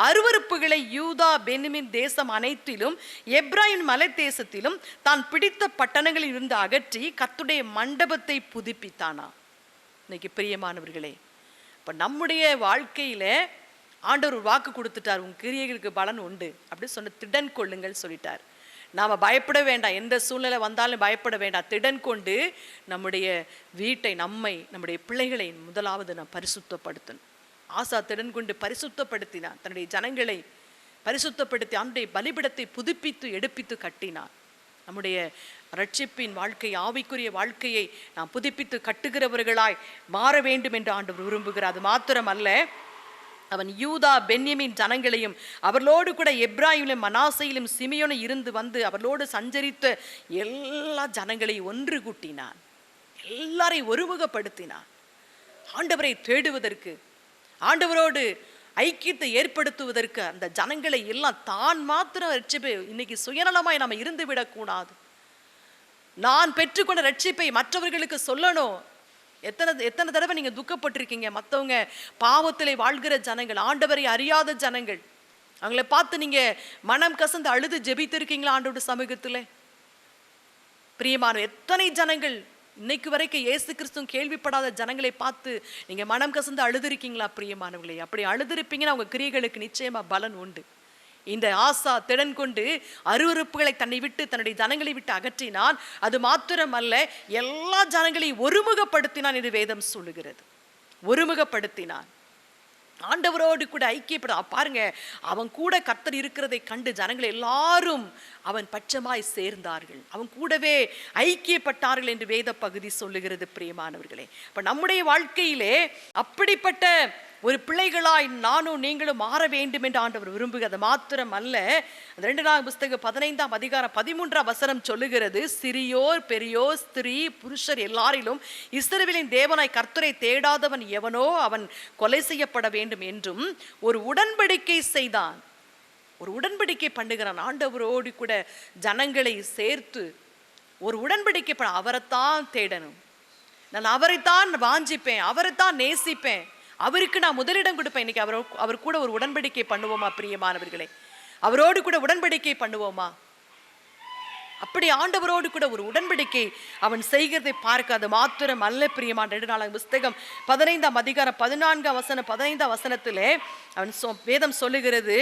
அருவருப்புகளை யூதா பென்யமீன் தேசம் அனைத்திலும் எப்ராயிம் மலை தேசத்திலும் தான் பிடித்த பட்டணங்களில் இருந்து அகற்றி கர்த்தருடைய மண்டபத்தை புதுப்பித்தானா. இன்னைக்கு பிரியமானவர்களே, இப்போ நம்முடைய வாழ்க்கையில ஆண்டவர் ஒரு வாக்கு கொடுத்துட்டார், உன் கிரியைகளுக்கு பலன் உண்டு அப்படி சொன்ன. திடன் கொள்ளுங்கள் சொல்லிட்டார். நாம் பயப்பட வேண்டாம், எந்த சூழ்நிலை வந்தாலும் பயப்பட வேண்டாம். திடன் கொண்டு நம்முடைய வீட்டை, நம்முடைய பிள்ளைகளை முதலாவது நாம் பரிசுத்தப்படுத்தணும். ஆசா திடன் கொண்டு பரிசுத்தப்படுத்தினார், தன்னுடைய ஜனங்களை பரிசுத்தப்படுத்தி அவனுடைய பலிபிடத்தை புதுப்பித்து எடுப்பித்து கட்டினார். நம்முடைய ரட்சிப்பின் வாழ்க்கை, ஆவிக்குரிய வாழ்க்கையை நாம் புதுப்பித்து கட்டுகிறவர்களாய் மாற வேண்டும் என்று ஆண்டவர் விரும்புகிறார். அது மாத்திரமல்ல, அவன் யூதா பென்யமின் ஜனங்களையும் அவர்களோடு கூட எப்ராயிலும் மனாசையிலும் சிமியோனும் இருந்து வந்து அவர்களோடு சஞ்சரித்த எல்லா ஜனங்களையும் ஒன்று கூட்டினான், எல்லாரையும் ஒருமுகப்படுத்தினான். ஆண்டவரை தேடுவதற்கு, ஆண்டவரோடு ஐக்கியத்தை ஏற்படுத்துவதற்கு அந்த ஜனங்களை எல்லாம் தான் மாத்திரம் ரட்சிப்பை, இன்னைக்கு சுயநலமாய் நம்ம இருந்து விடக்கூடாது. நான் பெற்றுக்கொண்ட ரட்சிப்பை மற்றவர்களுக்கு சொல்லணும். எத்தனை தடவை நீங்க துக்கப்பட்டிருக்கீங்க? மற்றவங்க பாவத்திலே வாழ்கிற ஜனங்கள், ஆண்டவரை அறியாத ஜனங்கள், அவங்கள பார்த்து நீங்க மனம் கசந்து அழுது ஜெபித்திருக்கீங்களா ஆண்டோட சமூகத்தில்? பிரியமான எத்தனை ஜனங்கள் இன்னைக்கு வரைக்கும் இயேசு கிறிஸ்துவும் கேள்விப்படாத ஜனங்களை பார்த்து நீங்க மனம் கசந்து அழுதுருக்கீங்களா? பிரியமானவர்களே, அப்படி அழுதுருப்பீங்கன்னா அவங்க கிரியைகளுக்கு நிச்சயமா பலன் உண்டு. இந்த ஆசா திடன் கொண்டு அருவருப்புகளை தன்னை விட்டு, தன்னுடைய ஜனங்களை விட்டு அகற்றினான். அது மாத்திரமல்ல, எல்லா ஜனங்களையும் ஒருமுகப்படுத்தினான் என்று வேதம் சொல்லுகிறது. ஒருமுகப்படுத்தினான், ஆண்டவரோடு கூட ஐக்கியப்பட. பாருங்க, அவன் கூட கர்த்தர் இருக்கிறதை கண்டு ஜனங்கள் எல்லாரும் அவன் பட்சமாய் சேர்ந்தார்கள், அவன் கூடவே ஐக்கியப்பட்டார்கள் என்று வேத பகுதி சொல்லுகிறது. பிரியமானவர்களே, இப்ப நம்முடைய வாழ்க்கையிலே அப்படிப்பட்ட ஒரு பிள்ளைகளாய் நானும் நீங்களும் மாற வேண்டும் என்று ஆண்டவர் விரும்புகிறது. மாத்திரம் அல்ல, 2 புஸ்தகம் 15ஆம் அதிகாரம் 13ஆம் வசனம் சொல்லுகிறது, சிறியோர் பெரியோர் ஸ்திரீ புருஷர் எல்லாரிலும் இஸ்ரவேலின் தேவனாய் கர்த்தரை தேடாதவன் எவனோ அவன் கொலை செய்யப்பட வேண்டும் என்றும் ஒரு உடன்படிக்கை செய்தான். ஒரு உடன்படிக்கை பண்ணுகிறான். ஆண்டவரோடு கூட ஜனங்களை சேர்த்து ஒரு உடன்படிக்கை அவரைத்தான் தேடணும், நான் அவரைத்தான் வாஞ்சிப்பேன், அவரைத்தான் நேசிப்பேன், அவருக்கு நான் முதலிடம் கொடுப்பேன். இன்னைக்கு அவர் கூட ஒரு உடன்படிக்கை பண்ணுவோமா? பிரியமானவர்களே, அவரோடு கூட உடன்படிக்கை பண்ணுவோமா? அப்படி ஆண்டவரோடு கூட ஒரு உடன்படிக்கை அவன் செய்கிறதை பார்க்க. அது மாத்திரம் அல்ல பிரியமான, 2 புஸ்தகம் 15ஆம் அதிகாரம் 14ஆம் வசனம் 15ஆம் வசனத்திலே அவன் வேதம் சொல்லுகிறது,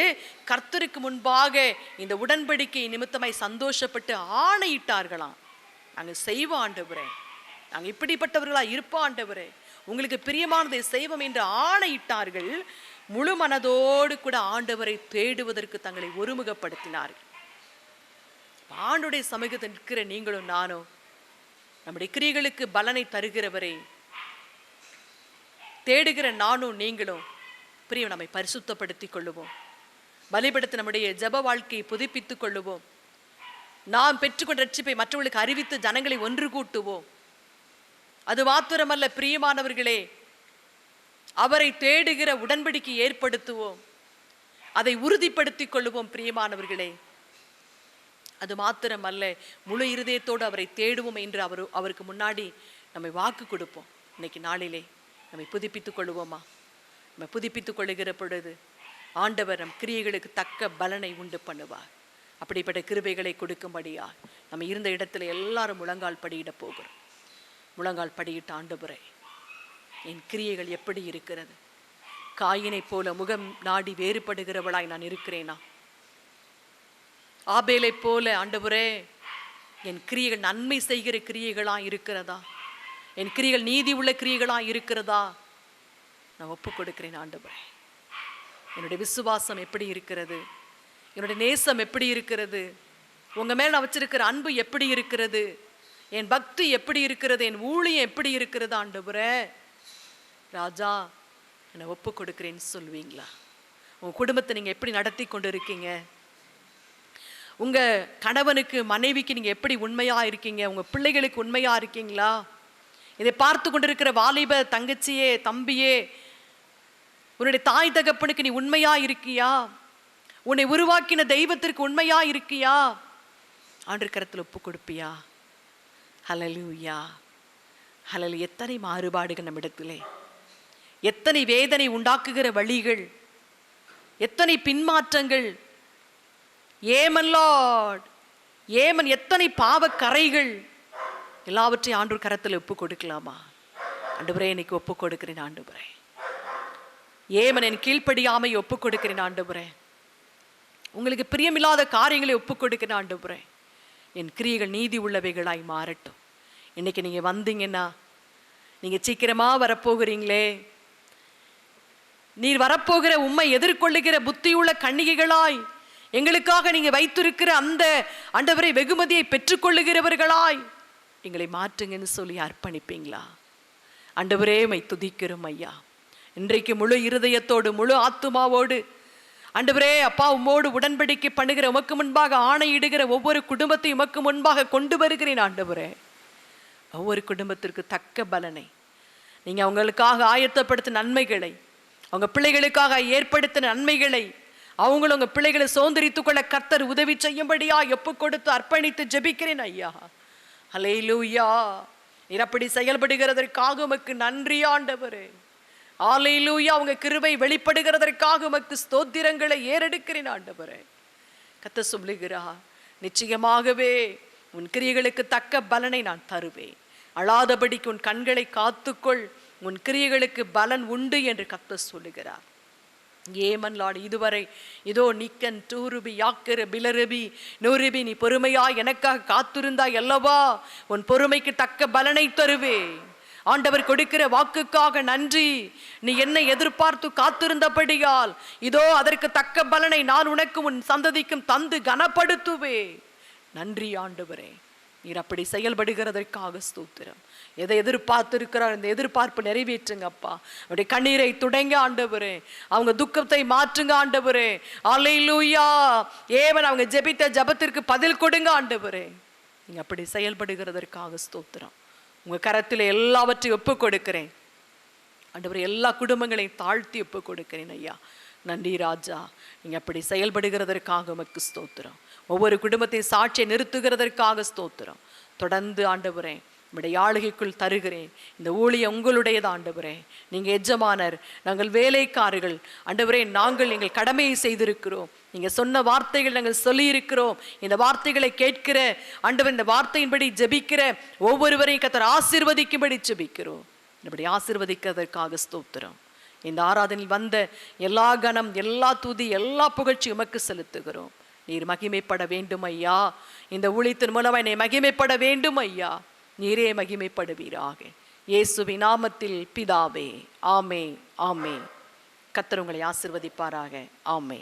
கர்த்தருக்கு முன்பாக இந்த உடன்படிக்கை நிமித்தமாய் சந்தோஷப்பட்டு ஆணையிட்டார்களாம். நாங்கள் செய்வோம் ஆண்டவரே, நாங்கள் இப்படிப்பட்டவர்களா இருப்போம் ஆண்டவரே, உங்களுக்கு பிரியமானதை செய்வோம் என்று ஆணையிட்டார்கள். முழு மனதோடு கூட ஆண்டவரை தேடுவதற்கு தங்களை ஒருமுகப்படுத்தினார்கள். ஆண்டுடைய சமூகத்தில் நிற்கிற நீங்களும் நானும் நம்முடைய கிரியைகளுக்கு பலனை தருகிறவரை தேடுகிற நானும் நீங்களும் பிரியம் நம்மை பரிசுத்தப்படுத்திக் கொள்ளுவோம். பலிபடுத்தி நம்முடைய ஜெப வாழ்க்கையை புதுப்பித்துக் கொள்ளுவோம். நாம் பெற்றுக்கொண்ட ரட்சிப்பை மற்றவர்களுக்கு அறிவித்து ஜனங்களை ஒன்று கூட்டுவோம். அது மாத்திரமல்ல பிரியமானவர்களே, அவரை தேடுகிற உடன்படிக்கை ஏற்படுத்துவோம், அதை உறுதிப்படுத்திக் கொள்ளுவோம். பிரியமானவர்களே, அது மாத்திரமல்ல, முழு இருதயத்தோடு அவரை தேடுவோம் என்று அவருக்கு முன்னாடி நம்மை வாக்கு கொடுப்போம். இன்னைக்கு நாளிலே நம்மை புதுப்பித்துக் கொள்ளுவோமா? நம்ம புதுப்பித்துக் கொள்ளுகிற பொழுது ஆண்டவர் நம் கிரியைகளுக்கு தக்க பலனை உண்டு பண்ணுவார். அப்படிப்பட்ட கிருபைகளை கொடுக்கும்படியா நம்ம இருந்த இடத்துல எல்லாரும் முழங்கால் படியிட போகிறோம். முழங்கால் படியிட்ட ஆண்டவரே, என் கிரியைகள் எப்படி இருக்கிறது? காயினை போல முகம் நாடி வேறுபடுகிறவளாய் நான் இருக்கிறேனா? ஆபேலை போல ஆண்டவரே, என் கிரியைகள் நன்மை செய்கிற கிரியைகளா இருக்கிறதா? என் கிரியைகள் நீதி உள்ள கிரியைகளா இருக்கிறதா? நான் ஒப்பு கொடுக்கிறேன் ஆண்டவரே. என்னுடைய விசுவாசம் எப்படி இருக்கிறது? என்னுடைய நேசம் எப்படி இருக்கிறது? உங்க மேல் நான் வச்சிருக்கிற அன்பு எப்படி இருக்கிறது? என் பக்தி எப்படி இருக்கிறது? என் ஊழியம் எப்படி இருக்கிறது? ஆண்டவரே ராஜா, என்னை ஒப்பு கொடுக்கிறேன்னு சொல்வீங்களா? உங்க குடும்பத்தை நீங்க எப்படி நடத்தி கொண்டு இருக்கீங்க? உங்க கணவனுக்கு மனைவிக்கு நீங்க எப்படி உண்மையா இருக்கீங்க? உங்க பிள்ளைகளுக்கு உண்மையா இருக்கீங்களா? இதை பார்த்து கொண்டிருக்கிற வாலிப தங்கச்சியே, தம்பியே, உன்னுடைய தாய் தகப்பனுக்கு நீ உண்மையா இருக்கியா? உன்னை உருவாக்கின தெய்வத்திற்கு உண்மையா இருக்கியா? ஆண்டு கரத்தில் ஒப்பு கொடுப்பியா? ஹல்லேலூயா, ஹல்லேலூயா. எத்தனை மாறுபாடுகள் நம்மிடத்திலே, எத்தனை வேதனை உண்டாக்குகிற வழிகள், எத்தனை பின்மாற்றங்கள். ஏமன் லார்ட், ஏமன் எத்தனை பாவக்கரைகள், எல்லாவற்றையும் ஆண்டவர் கரத்தில் ஒப்பு கொடுக்கலாமா? ஆண்டவரே, இன்னைக்கு ஒப்பு கொடுக்கிறேன் ஆண்டவரே. ஏமன் என் கீழ்ப்படியாமை ஒப்பு கொடுக்கிறேன் ஆண்டவரே. உங்களுக்கு பிரியமில்லாத காரியங்களை ஒப்பு கொடுக்கிறேன் ஆண்டவரே. என் கிரியைகள் நீதி உள்ளவைகளாய் மாறட்டும். இன்னைக்கு நீங்க வந்தீங்கன்னா, நீங்க சீக்கிரமா வரப்போகிறீங்களே, நீர் வரப்போகிற உம்மை எதிர்கொள்ளுகிற புத்தியுள்ள கன்னிகைகளாய் எங்களுக்காக நீங்க வைத்திருக்கிற அந்த ஆண்டவரை வெகுமதியை பெற்றுக்கொள்ளுகிறவர்களாய் எங்களை மாற்றுங்கன்னு சொல்லி அர்ப்பணிப்பீங்களா? ஆண்டவரே உம்மை துதிக்கிறோம் ஐயா. இன்றைக்கு முழு இருதயத்தோடு முழு ஆத்துமாவோடு ஆண்டவரே அப்பா உம்மோடு உடன்படிக்கை பண்ணுகிற உமக்கு முன்பாக ஆணையிடுகிற ஒவ்வொரு குடும்பத்தையும் உமக்கு முன்பாக கொண்டு வருகிறேன் ஆண்டவரே. ஒவ்வொரு குடும்பத்திற்கு தக்க பலனை நீங்க அவங்களுக்காக ஆயத்தப்படுத்த நன்மைகளை, அவங்க பிள்ளைகளுக்காக ஏற்படுத்தின நன்மைகளை அவங்களும் உங்க பிள்ளைகளை சுதந்திரித்துக் கொள்ள கர்த்தர் உதவி செய்யும்படியா ஒப்பு கொடுத்து அர்ப்பணித்து ஜெபிக்கிறேன் ஐயா. ஹல்லேலூயா. நீர் அப்படி செயல்படுகிறதற்காக உமக்கு நன்றி ஆண்டவரே. ஹல்லேலூயா. அவங்க கிருபை வெளிப்படுகிறதற்காக உமக்கு ஸ்தோத்திரங்களை ஏறெடுக்கிறேன் ஆண்டவரே. கர்த்தர் சொல்லுகிறார், நிச்சயமாகவே உன் கிரியைகளுக்கு தக்க பலனை நான் தருவேன். அழாதபடிக்கு உன் கண்களை காத்துக்கொள், உன் கிரியைகளுக்கு பலன் உண்டு என்று கர்த்தர் சொல்லுகிறார். ஏமன் லார்ட், இதுவரை இதோ நிக்கன் டூருபி யாக்கரு பிலருபி நூறுபி நீ பொறுமையா எனக்காக காத்திருந்தாய் அல்லவா, உன் பொறுமைக்கு தக்க பலனை தருவே. ஆண்டவர் கொடுக்கிற வாக்குக்காக நன்றி. நீ என்னை எதிர்பார்த்து காத்திருந்தபடியால் இதோ அதற்கு தக்க பலனை நான் உனக்கும் உன் சந்ததிக்கும் தந்து கனப்படுத்துவே. நன்றி ஆண்டவரே. நீர் அப்படி செயல்படுகிறதற்காக ஸ்தோத்திரம். எதை எதிர்பார்த்திருக்கிறார் இந்த எதிர்பார்ப்பு நிறைவேற்றுங்க அப்பா. அவருடைய கண்ணீரை துடைங்க ஆண்டவரே. அவங்க துக்கத்தை மாற்றுங்க ஆண்டவரே. அல்லேலூயா. ஏவன் அவங்க ஜெபித்த ஜெபத்திற்கு பதில் கொடுங்க ஆண்டவரே. நீங்க அப்படி செயல்படுகிறதற்காக ஸ்தோத்திரம். உங்க கரத்தில் எல்லாவற்றையும் ஒப்பு கொடுக்கிறேன் ஆண்டவரே. எல்லா குடும்பங்களையும் தாழ்த்தி ஒப்பு கொடுக்கிறேன் ஐயா. நன்றி ராஜா. நீங்க அப்படி செயல்படுகிறதற்காக உமக்கு ஸ்தோத்திரம். ஒவ்வொரு குடும்பத்தையும் சாட்சியை நிறுத்துகிறதற்காக ஸ்தோத்திரம். தொடர்ந்து ஆண்டவரே நம்முடைய ஆளுகைக்குள் தருகிறேன். இந்த ஊழியம் உங்களுடையது ஆண்டவரே. நீங்க எஜமானர், நாங்கள் வேலைக்காரர்கள் ஆண்டவரே. நாங்கள் எங்கள் கடமையை செய்திருக்கிறோம். நீங்க சொன்ன வார்த்தைகள் நாங்கள் சொல்லியிருக்கிறோம். இந்த வார்த்தைகளை கேட்கிற ஆண்டவர், இந்த வார்த்தையின்படி ஜெபிக்கிற ஒவ்வொருவரையும் கர்த்தர் ஆசீர்வதிக்கும்படி ஜெபிக்கிறோம். இப்படி ஆசீர்வதிக்கிறதற்காக ஸ்தோத்திரம். இந்த ஆராதனையில் வந்த எல்லா கணம், எல்லா துதி, எல்லா புகழ்ச்சி உமக்கு செலுத்துகிறோம். நீர் மகிமைப்பட வேண்டும் ஐயா. இந்த ஊழியத்தின் மூலமாக என்னை மகிமைப்பட வேண்டும் ஐயா. நீரே மகிமைப்படுவீராக. இயேசுவின் நாமத்தில் பிதாவே. ஆமே ஆமே. கர்த்தர் உங்களை ஆசீர்வதிப்பாராக. ஆமே.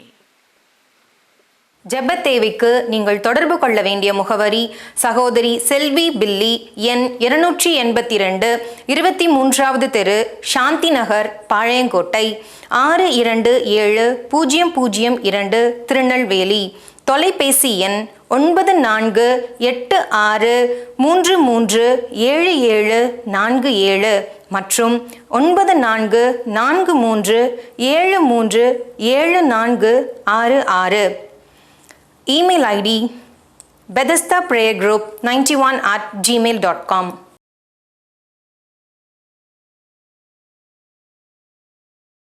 ஜெப தேவைக்கு நீங்கள் தொடர்பு கொள்ள வேண்டிய முகவரி: சகோதரி செல்வி பில்லி, எண் 282, 23வது தெரு, சாந்தி நகர், பாளையங்கோட்டை 627002, திருநெல்வேலி. தொலைபேசி எண் 9483337747 மற்றும் 9443737466. Email ID: BethesdaPrayerGroup91@gmail.com.